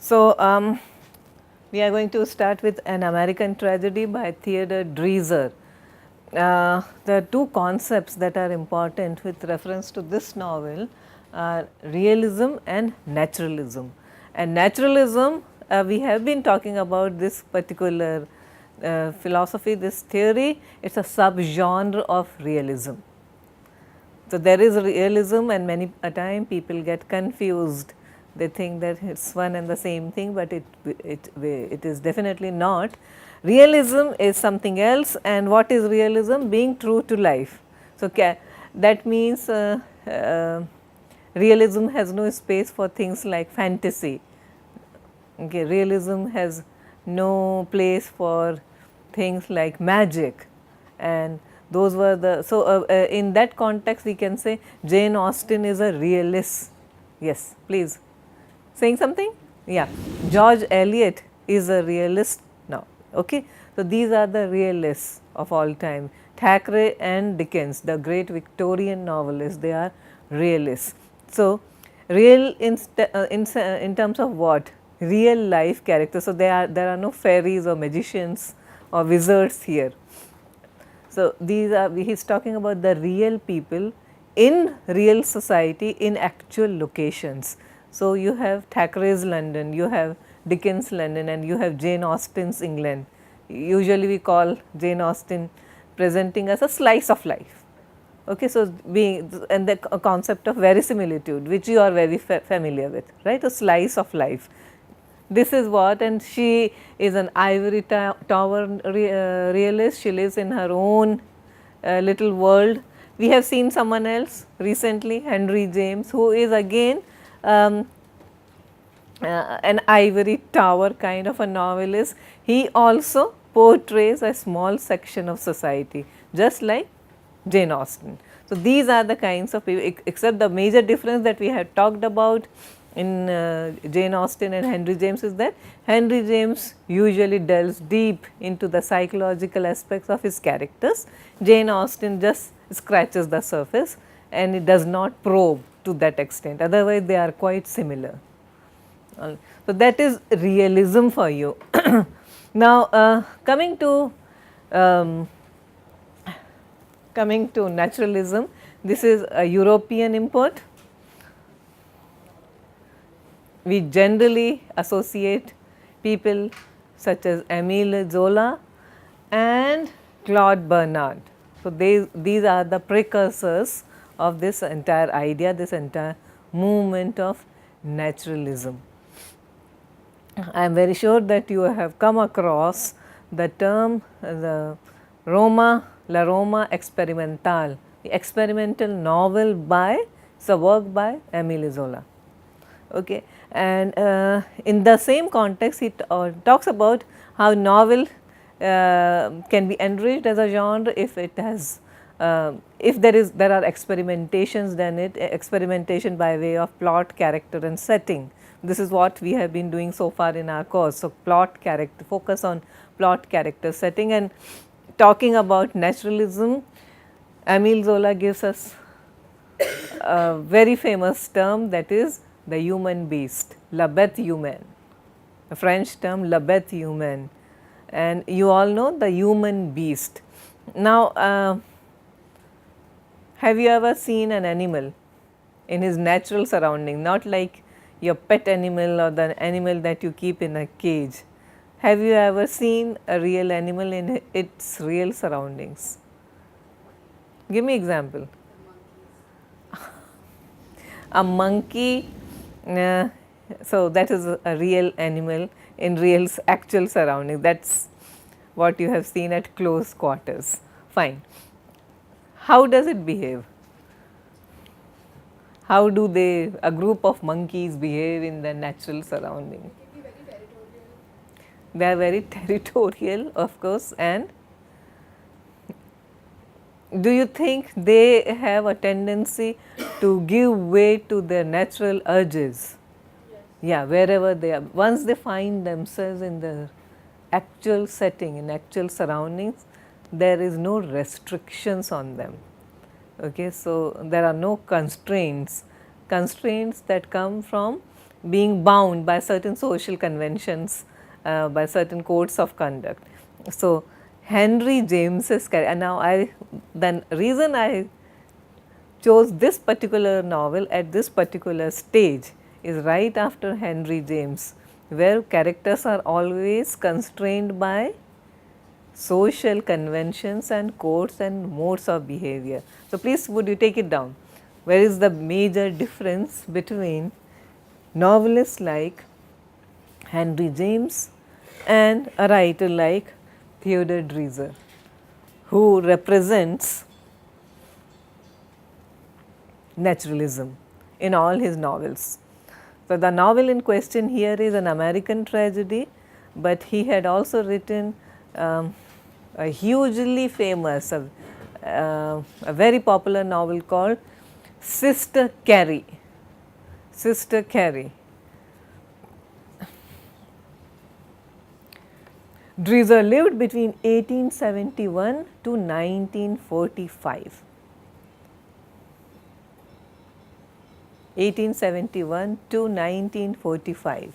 So, we are going to start with An American Tragedy by Theodore Dreiser. There are two concepts that are important with reference to this novel are realism and naturalism. And naturalism, we have been talking about this particular philosophy, this theory, it is a subgenre of realism. So, there is realism and many a time people get confused. They think that it is one and the same thing, but it is definitely not. Realism is something else, and what is realism? Being true to life. So, that means realism has no space for things like fantasy. Okay, realism has no place for things like magic, and those were the, so in that context we can say Jane Austen is a realist. Yes, please. Saying something? Yeah. George Eliot is a realist now. Okay. So, these are the realists of all time. Thackeray and Dickens, the great Victorian novelists, they are realists. So, real in terms of what? Real life characters. So, there are no fairies or magicians or wizards here. So, these are, he is talking about the real people in real society in actual locations. So, you have Thackeray's London, you have Dickens' London, and you have Jane Austen's England. Usually we call Jane Austen presenting as a slice of life. Okay, so, being and the concept of verisimilitude, which you are very familiar with, right, a slice of life. This is what, and she is an ivory tower realist, she lives in her own little world. We have seen someone else recently, Henry James, who is again an ivory tower kind of a novelist. He also portrays a small section of society, just like Jane Austen. So, these are the kinds of people, except the major difference that we had talked about in Jane Austen and Henry James is that Henry James usually delves deep into the psychological aspects of his characters. Jane Austen just scratches the surface and it does not probe to that extent, otherwise they are quite similar. So, that is realism for you. Now, coming to naturalism, this is a European import. We generally associate people such as Émile Zola and Claude Bernard. So, these are the precursors of this entire idea, this entire movement of naturalism. I am very sure that you have come across the term La Roma Experimental, the experimental novel by, it's a work by Émile Zola. Okay. And in the same context, he talks about how novel can be enriched as a genre if it has, if there are experimentations, then experimentation by way of plot, character and setting. This is what we have been doing so far in our course. So, plot, character, focus on plot, character, setting, and talking about naturalism. Émile Zola gives us a very famous term, that is the human beast, la bête humaine, a French term, la bête humaine, and you all know the human beast. Now, have you ever seen an animal in his natural surrounding, not like your pet animal or the animal that you keep in a cage? Have you ever seen a real animal in its real surroundings? Give me example. A monkey. So, that is a real animal in real actual surroundings, that is what you have seen at close quarters. Fine. How does it behave? How do a group of monkeys behave in their natural surrounding? They are very territorial, of course, and do you think they have a tendency to give way to their natural urges? Yes. Yeah, wherever they are. Once they find themselves in the actual setting, in actual surroundings, there is no restrictions on them. Okay, so there are no constraints that come from being bound by certain social conventions, by certain codes of conduct. So, Henry James's character, and now the reason I chose this particular novel at this particular stage is right after Henry James, where characters are always constrained by social conventions and codes and modes of behavior. So, please would you take it down? Where is the major difference between novelists like Henry James and a writer like Theodore Dreiser, who represents naturalism in all his novels. So, the novel in question here is an American tragedy, but he had also written a hugely famous, a very popular novel called Sister Carrie. Sister Carrie. Dreiser lived between 1871 to 1945. 1871 to 1945.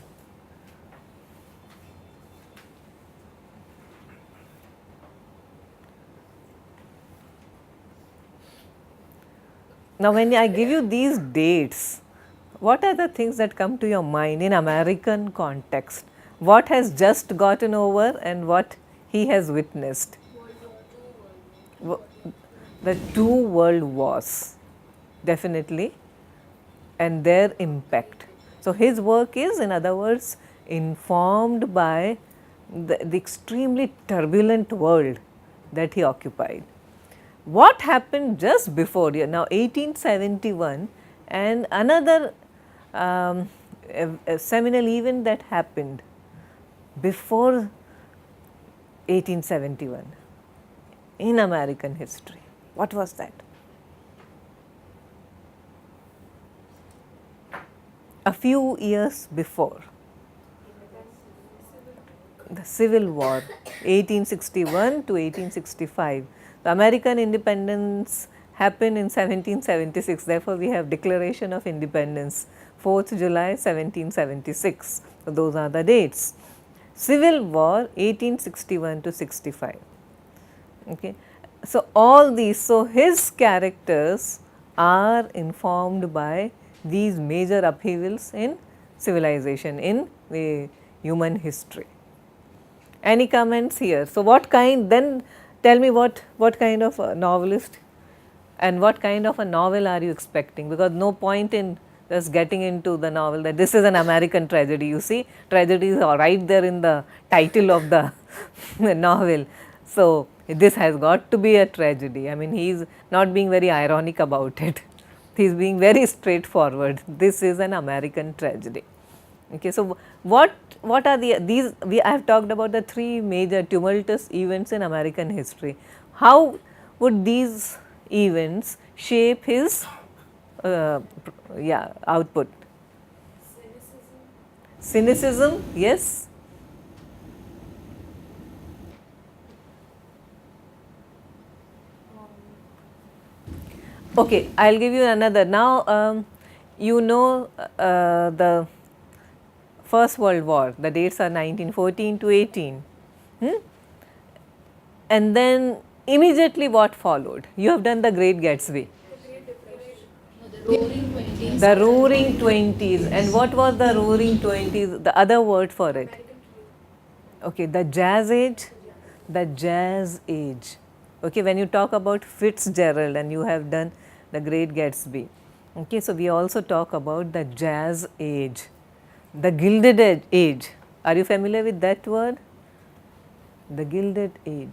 Now, when I give you these dates, what are the things that come to your mind in American context? What has just gotten over and what he has witnessed? The two world wars, definitely, and their impact. So, his work is, in other words, informed by the extremely turbulent world that he occupied. What happened just before here? Now, 1871 and another a seminal event that happened before 1871 in American history. What was that? A few years before, the Civil War, 1861 to 1865. The American independence happened in 1776, therefore, we have Declaration of Independence, 4th July 1776. So, those are the dates. Civil War 1861 to 65. Okay. So, all these, so his characters are informed by these major upheavals in civilization, in the human history. Any comments here? So, what kind, then tell me what kind of a novelist and what kind of a novel are you expecting? Because no point in just getting into the novel that this is an American tragedy. You see, tragedies are right there in the title of the novel. So, this has got to be a tragedy. I mean, he is not being very ironic about it. He is being very straightforward. This is an American tragedy. Okay, so what are these? I have talked about the three major tumultuous events in American history. How would these events shape his output? Cynicism, yes. Okay, I will give you another. Now, you know the First World War, the dates are 1914 to 18. And then immediately what followed? You have done the Great Gatsby. The Roaring Twenties. And what was the Roaring Twenties? The other word for it? Okay, the Jazz Age. The Jazz Age. Okay, when you talk about Fitzgerald and you have done the Great Gatsby. Okay, so we also talk about the Jazz Age. The Gilded Age. Are you familiar with that word? The Gilded Age.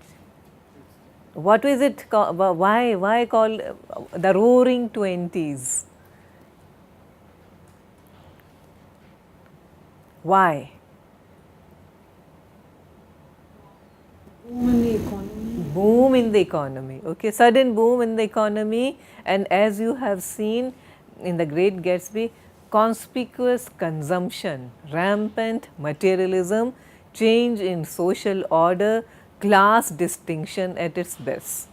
What is it called? Why called the Roaring Twenties? Why? Boom in the economy. Boom in the economy. Okay, sudden boom in the economy, and as you have seen in the Great Gatsby, conspicuous consumption, rampant materialism, change in social order, class distinction at its best,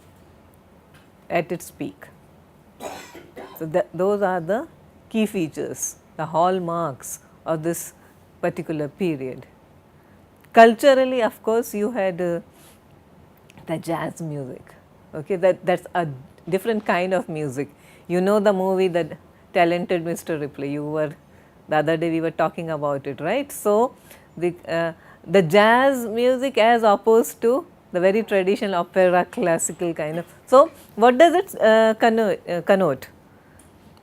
at its peak. So, those are the key features, the hallmarks of this particular period. Culturally, of course, you had the jazz music. Okay, that's a different kind of music. You know the movie, The Talented Mr. Ripley. You were the other day we were talking about it, right? So the jazz music as opposed to the very traditional opera, classical kind of. So what does it connote?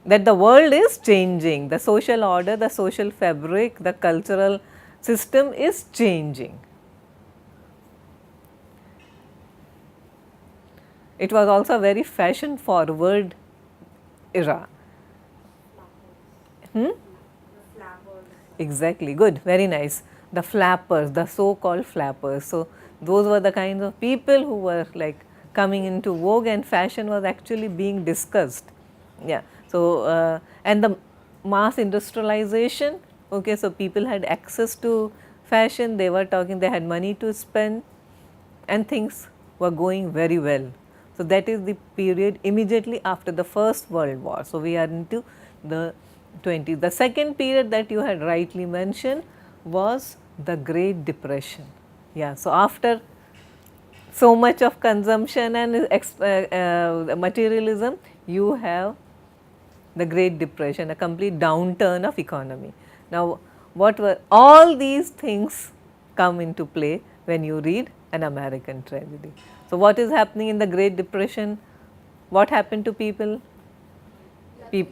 That the world is changing, the social order, the social fabric, the cultural system is changing. It was also a very fashion forward era. Exactly, good, very nice. The flappers, the so called flappers. So, those were the kinds of people who were like coming into vogue, and fashion was actually being discussed. Yeah. So, and the mass industrialization, okay, so people had access to fashion, they were talking, they had money to spend, and things were going very well. So, that is the period immediately after the First World War. So, we are into the 20s. The second period that you had rightly mentioned was the Great Depression. Yeah. So, after so much of consumption and materialism, you have the Great Depression, a complete downturn of economy. Now, what were all these things come into play when you read An American Tragedy. So, what is happening in the Great Depression? What happened to people? Due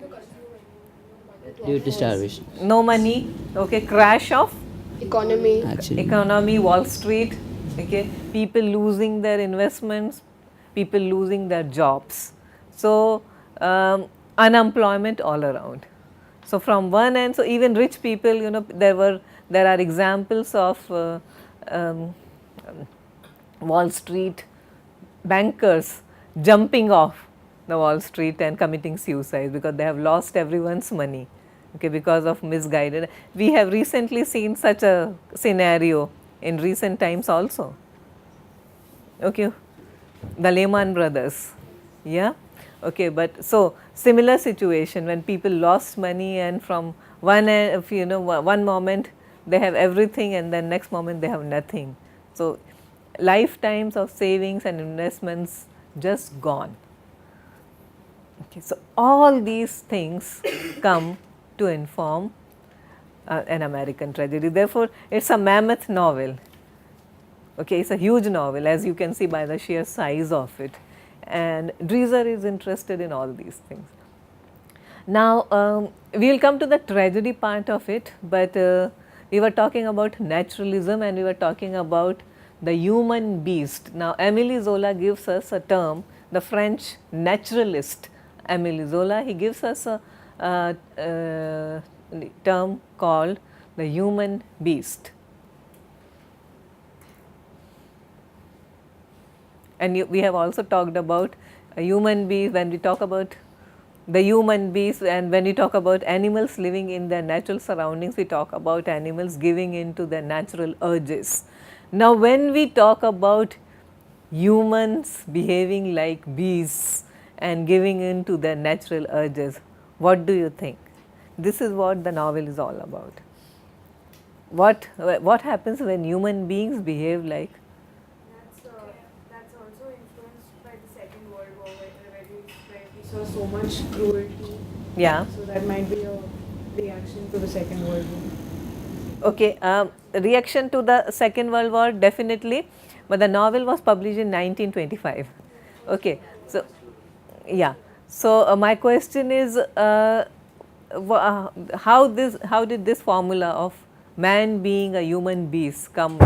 to starvation. No money, okay, crash of Economy. Actually, economy, Wall Street, okay, people losing their investments, people losing their jobs. So, unemployment all around. So, from one end, so even rich people, you know, there are examples of Wall Street bankers jumping off the Wall Street and committing suicide because they have lost everyone's money, okay, because of misguided. We have recently seen such a scenario in recent times also, okay, the Lehman Brothers, yeah, okay, but so similar situation when people lost money and from one end, you know, one moment they have everything and then next moment they have nothing. So, lifetimes of savings and investments just gone. Okay, so, all these things come to inform An American Tragedy. Therefore, it is a mammoth novel. Okay, it is a huge novel, as you can see by the sheer size of it, and Dreiser is interested in all these things. Now, we will come to the tragedy part of it, but we were talking about naturalism and we were talking about the human beast. Now, Émile Zola gives us a term, the French naturalist Émile Zola, he gives us a term called the human beast. And we have also talked about a human beast when we talk about the human beast, and when we talk about animals living in their natural surroundings, we talk about animals giving in to their natural urges. Now, when we talk about humans behaving like beasts and giving in to their natural urges, what do you think? This is what the novel is all about. What happens when human beings behave like? That's also influenced by the Second World War, where we saw so much cruelty. Yeah. So that might be a reaction to the Second World War. Okay, reaction to the Second World War, definitely, but the novel was published in 1925. Okay, so yeah, so my question is, how did this formula of man being a human beast come?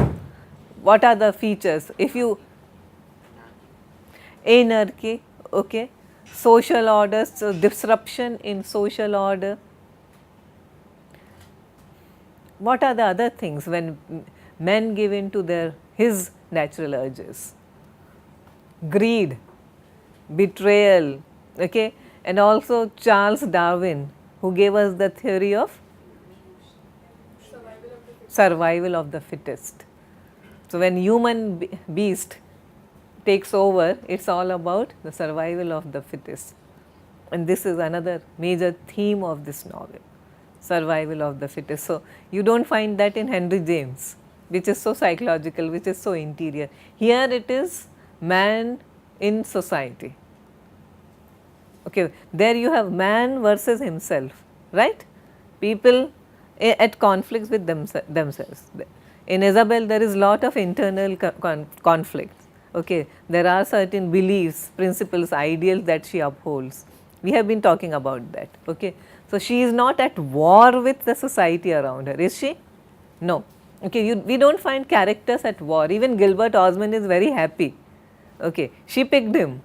What are the features? If you anarchy, okay, social order, so disruption in social order. What are the other things when men give in to his natural urges? Greed, betrayal, okay, and also Charles Darwin, who gave us the theory of survival of the fittest. So, when human beast takes over, it is all about the survival of the fittest, and this is another major theme of this novel. survival of the fittest. So, you do not find that in Henry James, which is so psychological, which is so interior. Here it is man in society. Okay, there you have man versus himself, right? People at conflicts with themselves. In Isabel, there is lot of internal conflicts. Okay, there are certain beliefs, principles, ideals that she upholds. We have been talking about that. Okay, so she is not at war with the society around her, is she? No. Okay, we do not find characters at war. Even Gilbert Osmond is very happy. Okay, she picked him.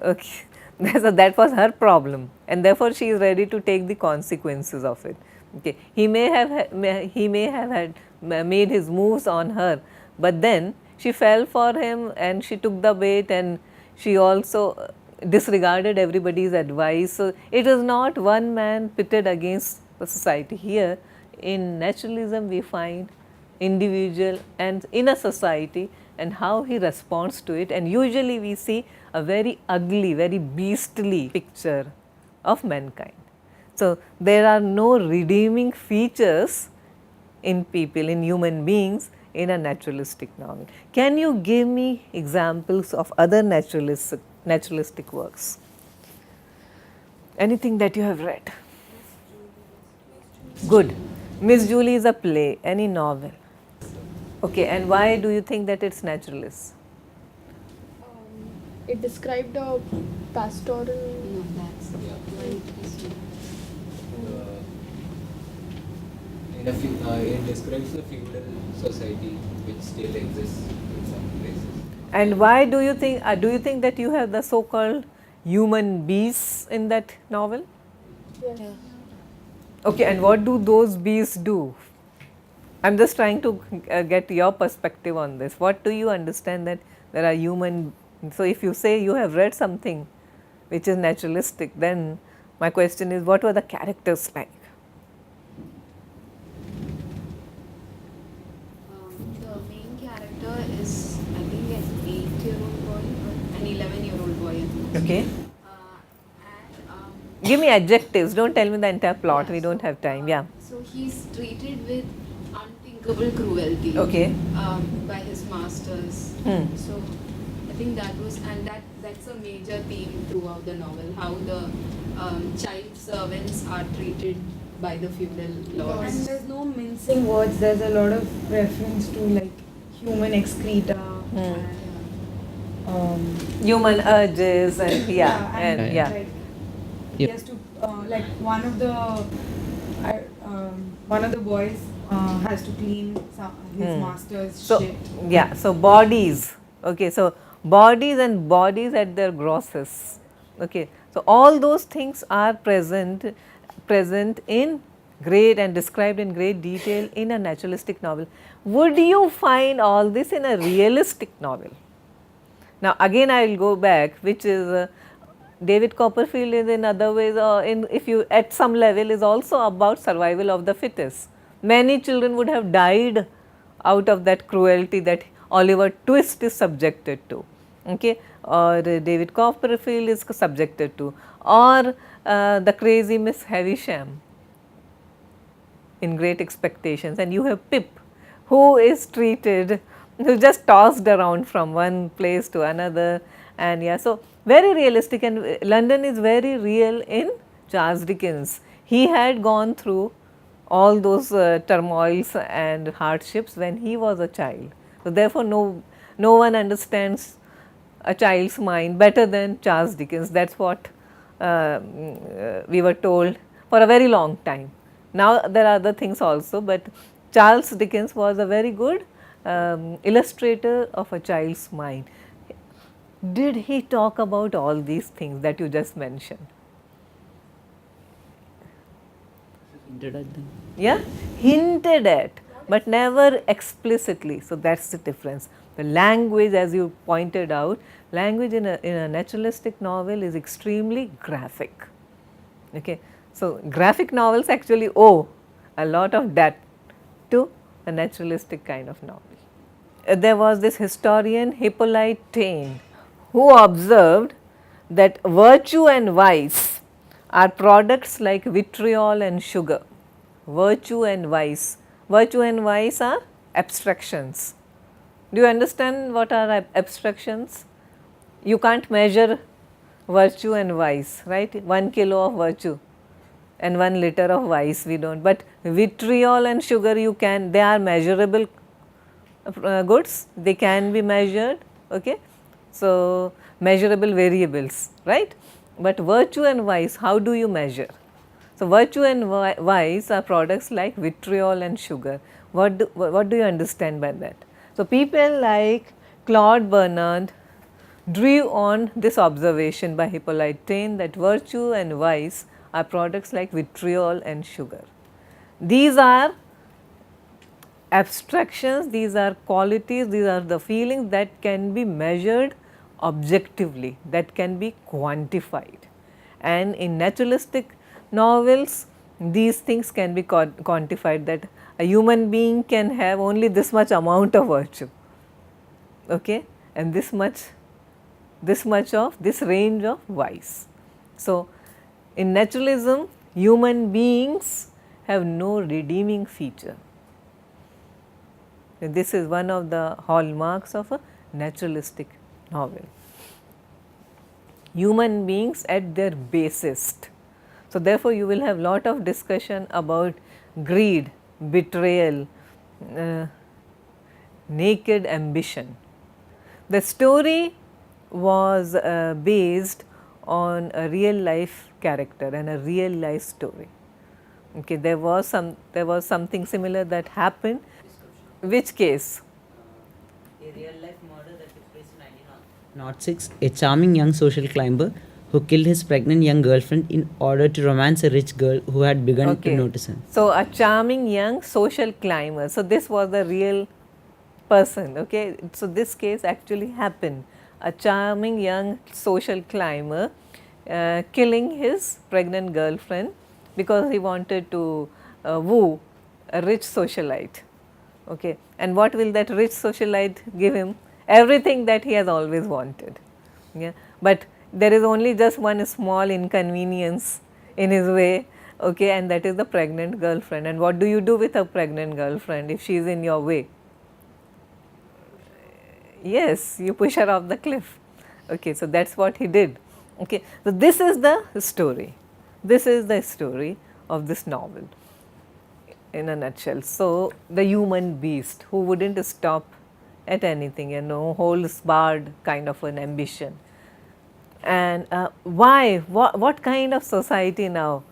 Okay, so that was her problem, and therefore she is ready to take the consequences of it. Okay, he may have had made his moves on her, but then she fell for him and she took the bait, and she also disregarded everybody's advice. So, it is not one man pitted against the society. Here in naturalism we find individual and in a society and how he responds to it, and usually we see a very ugly, very beastly picture of mankind. So, there are no redeeming features in people, in human beings in a naturalistic novel. Can you give me examples of other naturalistic works? Anything that you have read? Good. Miss Julie is a play, any novel. Okay, and why do you think that it's naturalist? It described a pastoral. No, that's It describes the feudal society which still exists in some places. And why do you think that you have the so-called human beasts in that novel? Yes. Okay, and what do those beasts do? I am just trying to get your perspective on this. What do you understand that there are human? So, if you say you have read something which is naturalistic, then my question is, what were the characters like? The main character is, I think, an 8-year-old boy or an 11-year-old boy. Okay. And Give me adjectives, don't tell me the entire plot, we don't have time, yeah. so he's treated with unthinkable cruelty. Okay. By his masters. So I think that was, and that's a major theme throughout the novel, how the child servants are treated by the feudal And lords. there's no mincing words, there's a lot of reference to like human excreta and Human urges and yeah, and yeah. like he has to like one of the boys has to clean his master's So, shit. yeah, so bodies, okay, so bodies and bodies at their grossest, okay. So, all those things are present in great and described in great detail in a naturalistic novel. Would you find all this in a realistic novel? Now, again I will go back, which is David Copperfield is in other ways, if you at some level is also about survival of the fittest. Many children would have died out of that cruelty that Oliver Twist is subjected to, okay, or David Copperfield is subjected to, or the crazy Miss Havisham in Great Expectations, and you have Pip who is treated, who is just tossed around from one place to another, and yeah, so very realistic, and London is very real in Charles Dickens. He had gone through all those turmoils and hardships when he was a child. So, therefore, no one understands a child's mind better than Charles Dickens. That is what we were told for a very long time. Now, there are other things also, but Charles Dickens was a very good illustrator of a child's mind. Did he talk about all these things that you just mentioned? hinted at them. Yeah, hinted at, but never explicitly. So, that is the difference. The language, as you pointed out, language in a naturalistic novel is extremely graphic. Okay. So, graphic novels actually owe a lot of that to a naturalistic kind of novel. There was this historian Hippolyte Taine who observed that virtue and vice are products like vitriol and sugar. virtue and vice. Virtue and vice are abstractions. Do you understand what are abstractions? You can't measure virtue and vice, right? 1 kilo of virtue and 1 liter of vice, we don't. But vitriol and sugar you can, they are measurable goods, they can be measured, okay. So, measurable variables, right. But virtue and vice, how do you measure? So, virtue and vice are products like vitriol and sugar. What do you understand by that? So, people like Claude Bernard drew on this observation by Hippolyte Taine that virtue and vice are products like vitriol and sugar. These are abstractions, these are qualities, these are the feelings that can be measured objectively, that can be quantified. And in naturalistic novels, these things can be quantified, that a human being can have only this much amount of virtue, okay, and this much of this range of vice. So, in naturalism, human beings have no redeeming feature. This is one of the hallmarks of a naturalistic novel. Human beings at their basest. So, therefore, you will have lot of discussion about greed, betrayal, naked ambition. The story was based on a real life character and a real life story. Okay, there was something similar that happened. Which case? A real life murder that took place in 1906. A charming young social climber who killed his pregnant young girlfriend in order to romance a rich girl who had begun to notice him. So, a charming young social climber. So, this was the real person. Okay. So, this case actually happened. A charming young social climber killing his pregnant girlfriend because he wanted to woo a rich socialite. Okay. And what will that rich socialite give him? Everything that he has always wanted. Yeah. But there is only just one small inconvenience in his way, okay, and that is the pregnant girlfriend. And what do you do with a pregnant girlfriend if she is in your way? Yes, you push her off the cliff. Okay, so that's what he did. Okay, so this is the story. This is the story of this novel in a nutshell. So, the human beast who wouldn't stop at anything, holds barred kind of an ambition. And why? What kind of society now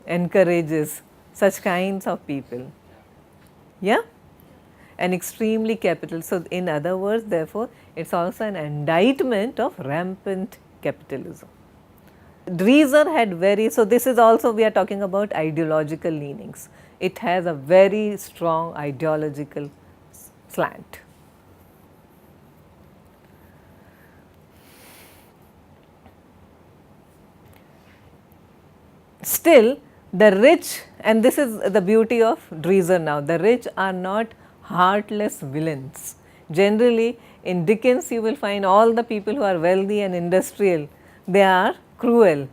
encourages such kinds of people? Yeah? An extremely capital. So, in other words, therefore, it is also an indictment of rampant capitalism. Dreiser had so this is also, we are talking about ideological leanings. It has a very strong ideological slant. Still, the rich, and this is the beauty of Dreiser now, the rich are not heartless villains. Generally, in Dickens you will find all the people who are wealthy and industrial, they are cruel.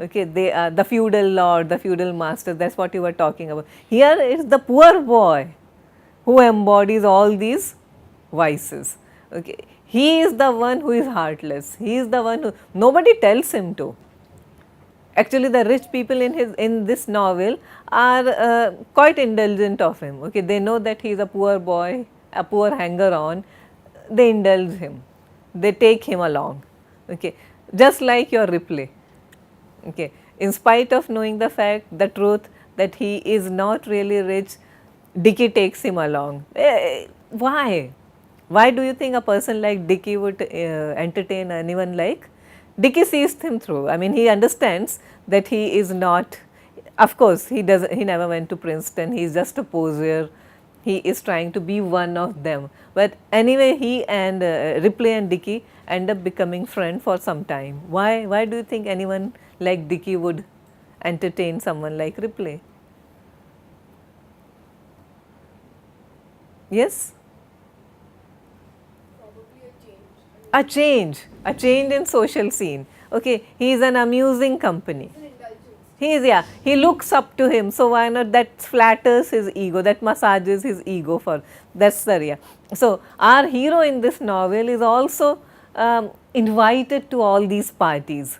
Okay, they are the feudal lord, the feudal master, that is what you were talking about. Here it is the poor boy who embodies all these vices. Okay. He is the one who is heartless, he is the one who nobody tells him to. Actually, the rich people in this novel are quite indulgent of him. Okay, they know that he is a poor boy, a poor hanger-on. They indulge him. They take him along. Okay, just like your Ripley. Okay, in spite of knowing the fact, the truth that he is not really rich, Dicky takes him along. Why? Why do you think a person like Dicky would entertain anyone like? Dicky sees him through. I mean, he understands that he is not, of course, he never went to Princeton, he is just a poseur, he is trying to be one of them. But anyway, he and Ripley and Dicky end up becoming friends for some time. Why do you think anyone like Dicky would entertain someone like Ripley? Yes? A change in social scene. Okay, he is an amusing company. He is, yeah, he looks up to him. So why not? That flatters his ego, that massages his ego for, that's the real. So our hero in this novel is also invited to all these parties.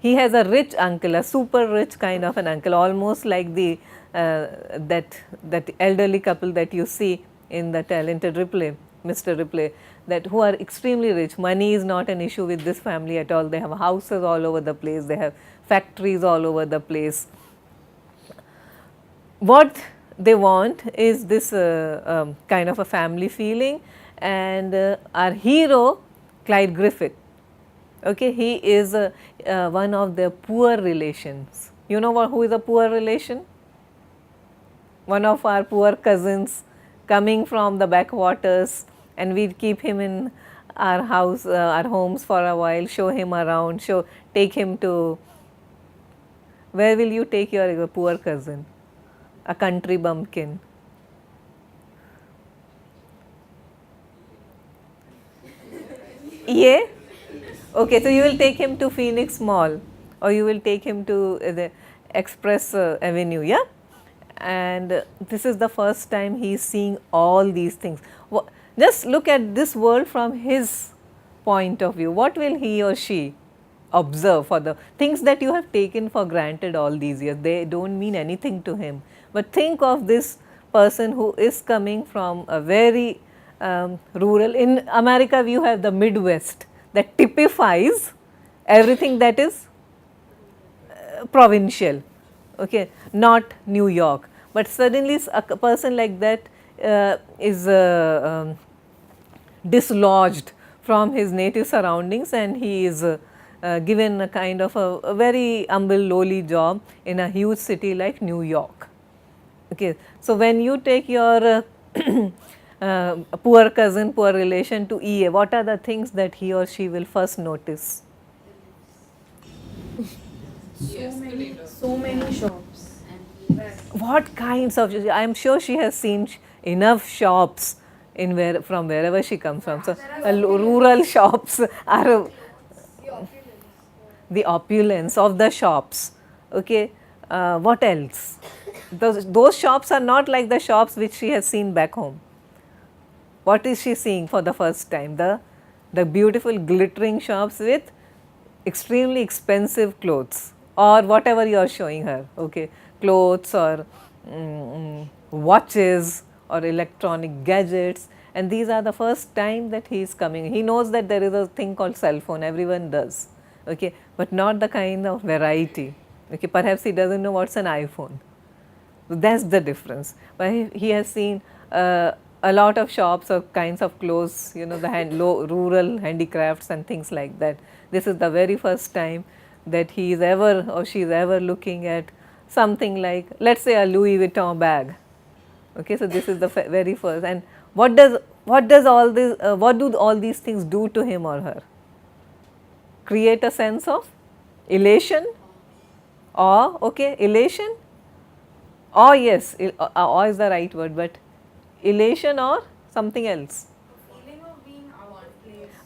He has a rich uncle, a super rich kind of an uncle, almost like the that elderly couple that you see in the Talented Ripley, Mr. Ripley, that who are extremely rich. Money is not an issue with this family at all. They have houses all over the place. They have factories all over the place. What they want is this kind of a family feeling, and our hero, Clyde Griffith, okay, he is one of their poor relations. You know what, who is a poor relation? One of our poor cousins coming from the backwaters, and we keep him in our house, our homes for a while, show him around, take him to, where will you take your poor cousin? A country bumpkin. Yeah? Okay, so you will take him to Phoenix Mall, or you will take him to the Express Avenue, yeah? And this is the first time he is seeing all these things. Just look at this world from his point of view. What will he or she observe for the things that you have taken for granted all these years? They don't mean anything to him. But think of this person who is coming from a very rural, in America you have the Midwest that typifies everything that is provincial, okay, not New York. But suddenly a person like that is dislodged from his native surroundings, and he is given a kind of a very humble, lowly job in a huge city like New York. Okay. So, when you take your poor cousin, poor relation to EA, what are the things that he or she will first notice? So many shops. What kinds of, I am sure she has seen enough shops in from wherever she comes from. So, rural shops are the opulence of the shops. Okay. What else? Those shops are not like the shops which she has seen back home. What is she seeing for the first time? The beautiful glittering shops with extremely expensive clothes, or whatever you are showing her, okay, clothes or watches or electronic gadgets, and these are the first time that he is coming. He knows that there is a thing called cell phone, everyone does, okay, but not the kind of variety, okay, perhaps he does not know what is an iPhone. So, that is the difference. But he has seen a lot of shops or kinds of clothes, you know, the rural handicrafts and things like that. This is the very first time that he is ever or she is ever looking at something like, let us say, a Louis Vuitton bag. Okay, so this is the very first. And what do all these things do to him or her? Create a sense of elation, awe, okay, elation. Awe, yes, awe is the right word, but elation or something else?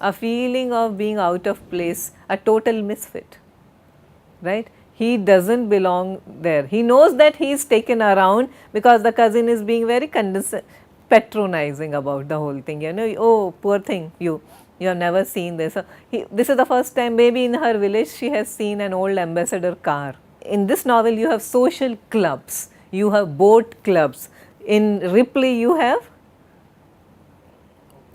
A feeling of being out of place, a total misfit, right? He does not belong there. He knows that he is taken around because the cousin is being very patronizing about the whole thing, you know, oh poor thing, you have never seen this. This is the first time maybe in her village she has seen an old ambassador car. In this novel you have social clubs, you have boat clubs. In Ripley you have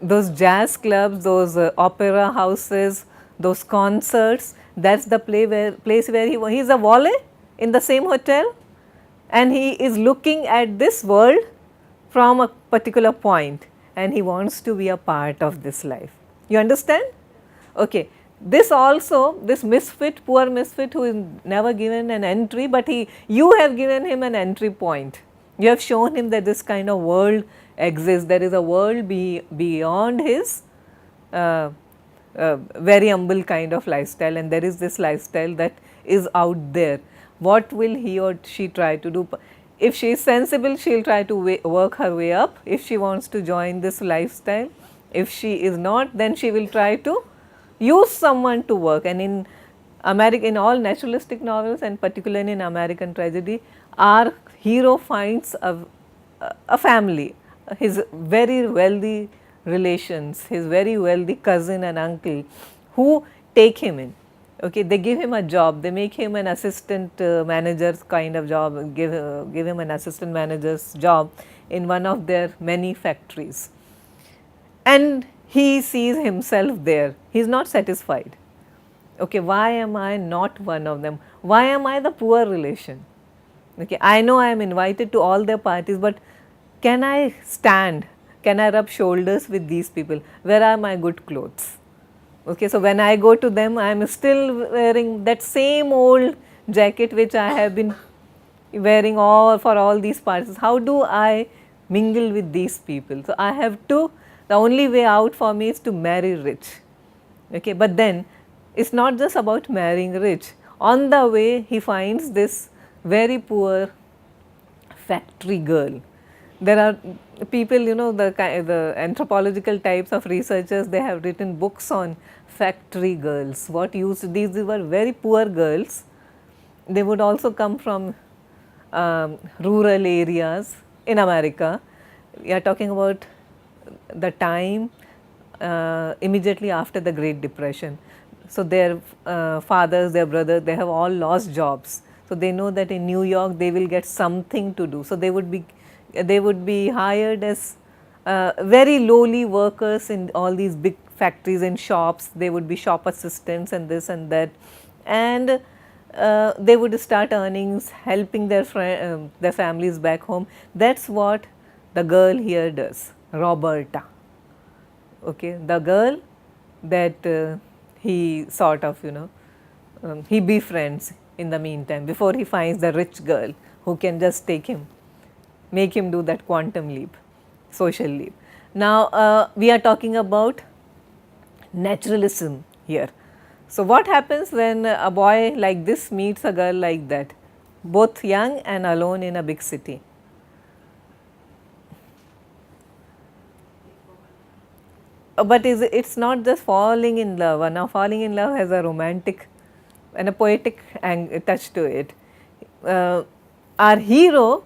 those jazz clubs, those opera houses, those concerts. That is the place where he is a valet in the same hotel, and he is looking at this world from a particular point, and he wants to be a part of this life. You understand? Okay. This also, this misfit, poor misfit who is never given an entry, but you have given him an entry point. You have shown him that this kind of world exists. There is a world beyond his very humble kind of lifestyle, and there is this lifestyle that is out there. What will he or she try to do? If she is sensible, she will try to work her way up. If she wants to join this lifestyle, if she is not, then she will try to use someone to work. And in In all naturalistic novels and particularly in American tragedy, our hero finds a family, his very wealthy relations, his very wealthy cousin and uncle who take him in. Okay, they give him a job, they make him an assistant manager's kind of job, give him an assistant manager's job in one of their many factories. And he sees himself there, he is not satisfied. Okay, why am I not one of them? Why am I the poor relation? Okay, I know I am invited to all their parties, but can I stand? Can I rub shoulders with these people? Where are my good clothes? Okay, so when I go to them, I am still wearing that same old jacket which I have been wearing for all these parties. How do I mingle with these people? So I have to, the only way out for me is to marry rich. Okay, but then it's not just about marrying rich. On the way, he finds this very poor factory girl. There are people, the anthropological types of researchers, they have written books on factory girls. These were very poor girls. They would also come from rural areas in America. We are talking about the time immediately after the Great Depression. So their fathers, their brothers, they have all lost jobs. So they know that in New York they will get something to do. So they would be hired as very lowly workers in all these big factories and shops. They would be shop assistants and this and that, and they would start earnings, helping their families back home. That's what the girl here does, Roberta. Okay, the girl that he sort of he befriends in the meantime before he finds the rich girl who can just make him do that quantum leap, social leap. Now we are talking about naturalism here. So what happens when a boy like this meets a girl like that, both young and alone in a big city? But it's not just falling in love. Now falling in love has a romantic and a poetic touch to it. Our hero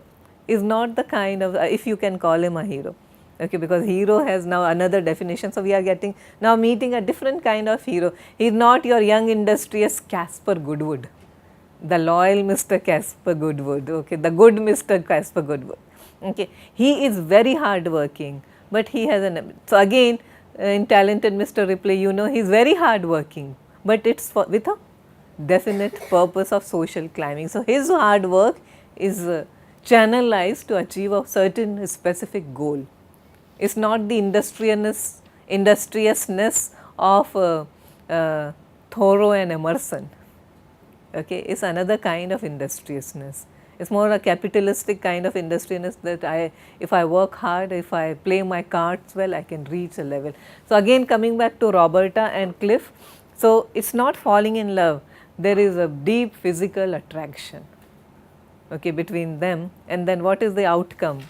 is not the kind of, if you can call him a hero, okay, because hero has now another definition. So we are now meeting a different kind of hero. He is not your young industrious Caspar Goodwood, the loyal Mr. Caspar Goodwood, okay, the good Mr. Caspar Goodwood. Okay, he is very hardworking, but he has so again in Talented Mr. Ripley, he is very hardworking, but it's with a definite purpose of social climbing. So his hard work is channelized to achieve a certain specific goal. It's not the industriousness of Thoreau and Emerson. Okay, it's another kind of industriousness. It's more a capitalistic kind of industriousness that if I work hard, if I play my cards well, I can reach a level. So again, coming back to Roberta and Cliff, so it's not falling in love. There is a deep physical attraction, okay, between them, and then what is the outcome?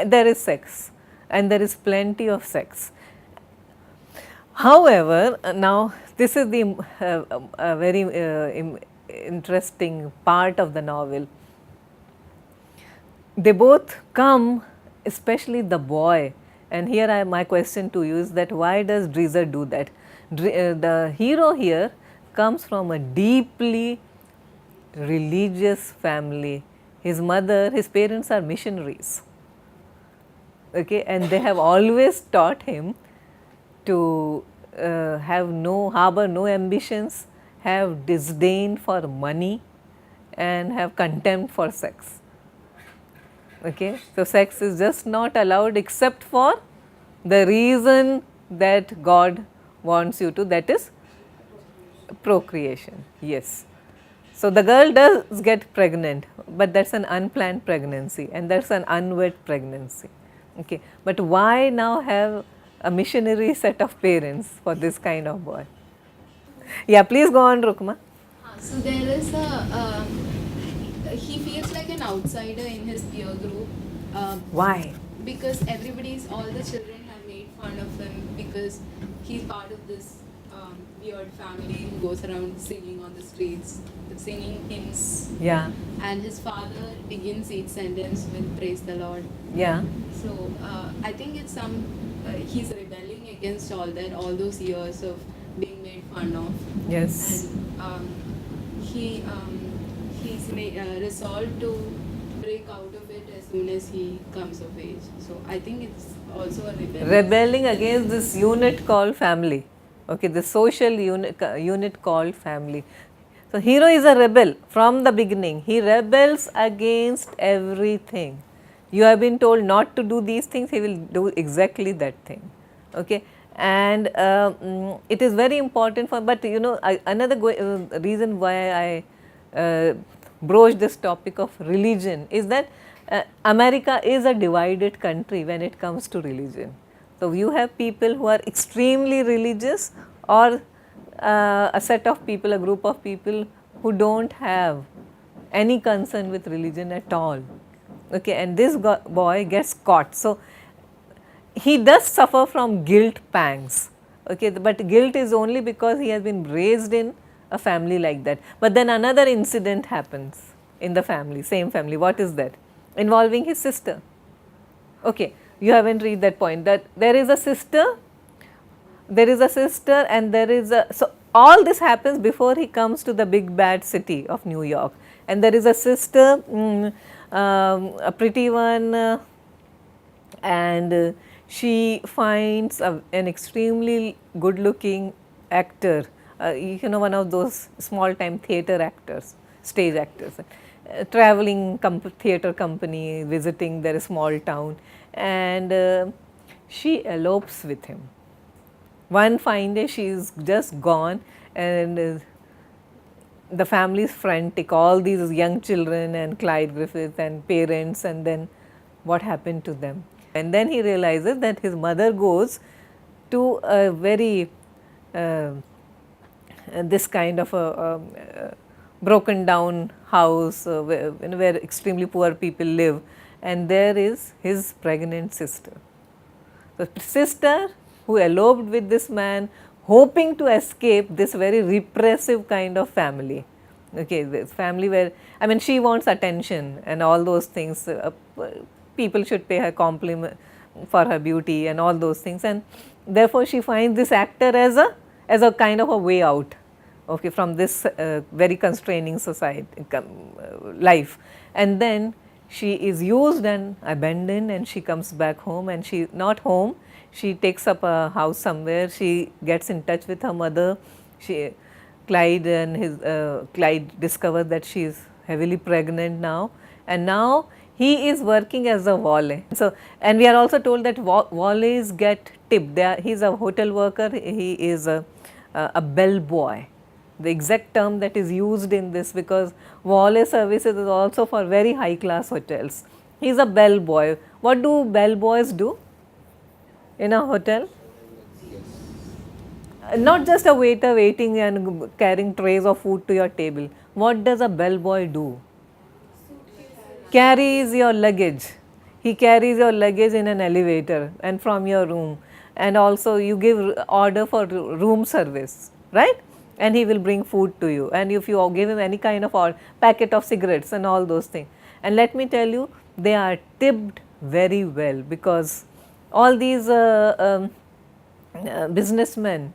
There is sex, and there is plenty of sex. However, now this is the very interesting part of the novel. They both come, especially the boy, and here my question to you is that why does Dreiser do that? The hero here comes from a deeply religious family. His parents are missionaries, okay, and they have always taught him to harbor no ambitions, have disdain for money, and have contempt for sex. Okay, so sex is just not allowed except for the reason that God wants you to, that is procreation. Yes. So the girl does get pregnant, but that's an unplanned pregnancy and that's an unwed pregnancy. Okay, but why now have a missionary set of parents for this kind of boy? Yeah, please go on, Rukma. So there is he feels like an outsider in his peer group. Why? Because all the children have made fun of him because he's part of this weird family who goes around singing on the streets, singing hymns. Yeah, And his father begins each sentence with "Praise the Lord." yeah, So I think it's he's rebelling against all that, all those years of being made fun of. yes. And he's resolved to break out of it as soon as he comes of age. So I think it's also a rebellion. Rebelling against this unit called family. Okay, the social unit called family. So, hero is a rebel from the beginning. He rebels against everything. You have been told not to do these things, he will do exactly that thing. Okay. And it is very important for, but you know, another reason why I broach this topic of religion is that America is a divided country when it comes to religion. So, you have people who are extremely religious, or a set of people, a group of people who do not have any concern with religion at all. Okay, and this boy gets caught. So, he does suffer from guilt pangs, okay, but guilt is only because he has been raised in a family like that. But then another incident happens in the family, same family. What is that? Involving his sister. Okay, you haven't read that point, that there is a sister, and there is a, so all this happens before he comes to the big bad city of New York, and there is a sister, a pretty one, and she finds an extremely good looking actor, you know, one of those small time theatre actors, stage actors, traveling theatre company, visiting their small town, and she elopes with him. One fine day she is just gone, and the family is frantic, all these young children and Clyde Griffith and parents, and then what happened to them. And then he realizes that his mother goes to a very this kind of a broken down house where extremely poor people live, and there is his pregnant sister. The sister who eloped with this man, hoping to escape this very repressive kind of family. Okay, this family where, I mean, she wants attention and all those things. People should pay her compliment for her beauty and all those things, and therefore she finds this actor as a kind of a way out, okay, from this very constraining society life. And then she is used and abandoned, and she comes back home, and she not home, she takes up a house somewhere. She gets in touch with her mother. Clyde discovers that she is heavily pregnant now, and now he is working as a valet. So, and we are also told that valets get tipped. He is a hotel worker. He is a bellboy. The exact term that is used in this, because valet services is also for very high class hotels. He is a bellboy. What do bellboys do in a hotel? Not just a waiter waiting and carrying trays of food to your table. What does a bellboy do? Carries your luggage. He carries your luggage in an elevator and from your room, and also you give order for room service, right? And he will bring food to you, and if you give him any kind of packet of cigarettes and all those things. And let me tell you, they are tipped very well, because all these businessmen,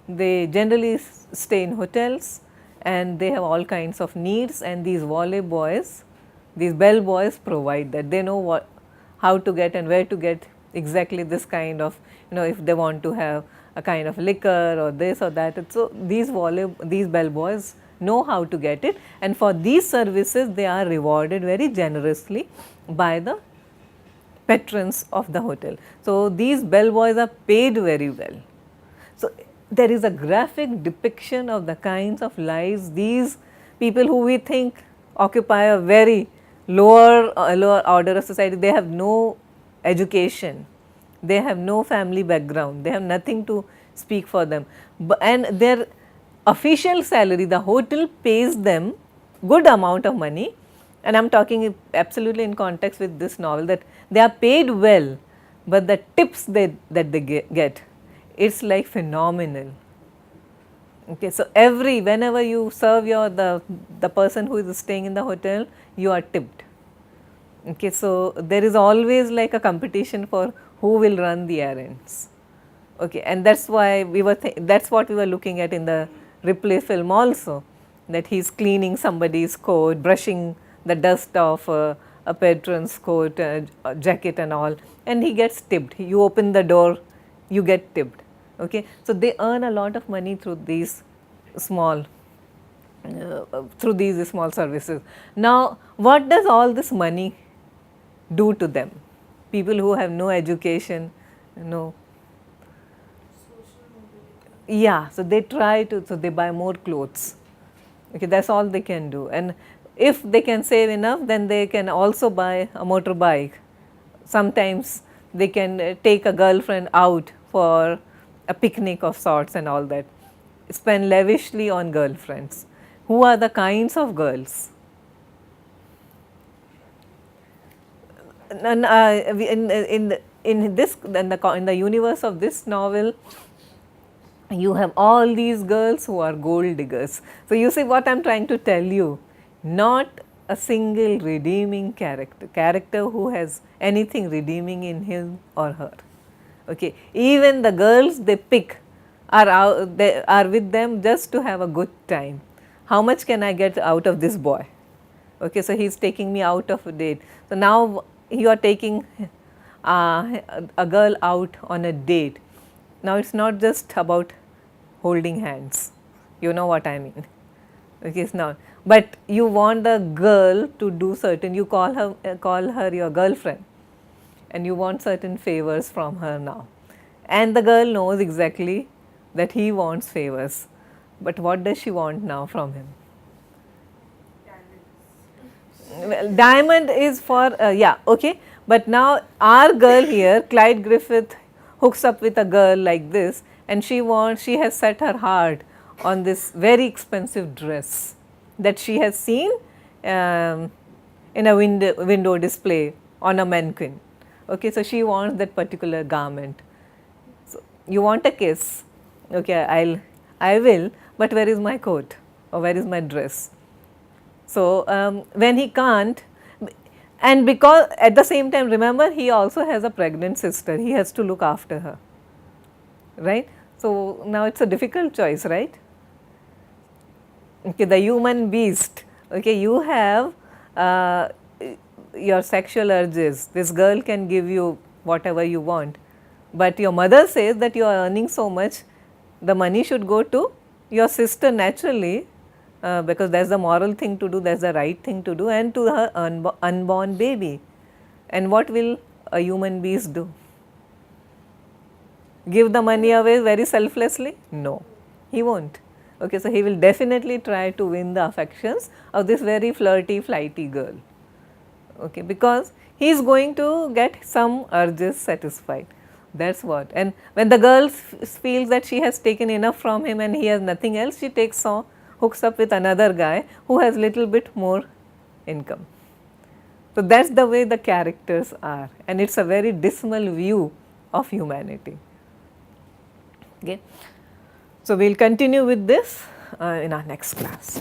they generally stay in hotels and they have all kinds of needs, and these valet boys, these bell boys provide that. They know how to get and where to get exactly this kind of, you know, if they want to have a kind of liquor or this or that. So, these bell boys know how to get it, and for these services they are rewarded very generously by the patrons of the hotel. So, these bell boys are paid very well. So, there is a graphic depiction of the kinds of lives these people who we think occupy a very lower order of society. They have no education, they have no family background, they have nothing to speak for them, and their official salary, the hotel pays them good amount of money, and I am talking absolutely in context with this novel, that they are paid well, but the tips that they get, it's like phenomenal. Okay, so whenever you serve the person who is staying in the hotel, you are tipped. Okay, so there is always like a competition for who will run the errands. Okay, and that's why that's what we were looking at in the Ripley film also, that he's cleaning somebody's coat, brushing the dust off a patron's coat, jacket and all, and he gets tipped. You open the door, you get tipped. Okay, so they earn a lot of money through these small services. Now, what does all this money do to them? People who have no education, no. Yeah, so they so they buy more clothes. Okay, that's all they can do. And if they can save enough, then they can also buy a motorbike. Sometimes they can take a girlfriend out for a picnic of sorts and all that. Spend lavishly on girlfriends. Who are the kinds of girls? In the universe of this novel, you have all these girls who are gold diggers. So you see what I am trying to tell you, not a single redeeming character who has anything redeeming in him or her. Okay, even the girls they pick they are with them just to have a good time. How much can I get out of this boy? Okay, so he is taking me out of a date. So now you are taking a girl out on a date. Now it's not just about holding hands, you know what I mean. Okay, it's not. But you want the girl to do certain. You call her your girlfriend, and you want certain favors from her now. And the girl knows exactly that he wants favors. But what does she want now from him? Well, diamond is for yeah, okay. But now our girl here, Clyde Griffith, hooks up with a girl like this, and she has set her heart on this very expensive dress that she has seen in a window display on a mannequin. Okay, so she wants that particular garment. So you want a kiss? Okay, I will. But where is my coat or where is my dress? So when he can't, and because at the same time, remember, he also has a pregnant sister. He has to look after her, right? So now it's a difficult choice, right? Okay, the human beast. Okay, you have your sexual urges. This girl can give you whatever you want, but your mother says that you are earning so much, the money should go to your sister naturally, because that's the moral thing to do, that's the right thing to do, and to her unborn baby. And what will a human beast do? Give the money away very selflessly? No, he won't. Okay, so he will definitely try to win the affections of this very flirty, flighty girl. Okay, because he is going to get some urges satisfied. That's what. And when the girl feels that she has taken enough from him and he has nothing else, she hooks up with another guy who has little bit more income. So that's the way the characters are, and it's a very dismal view of humanity. Okay. So we'll continue with this in our next class.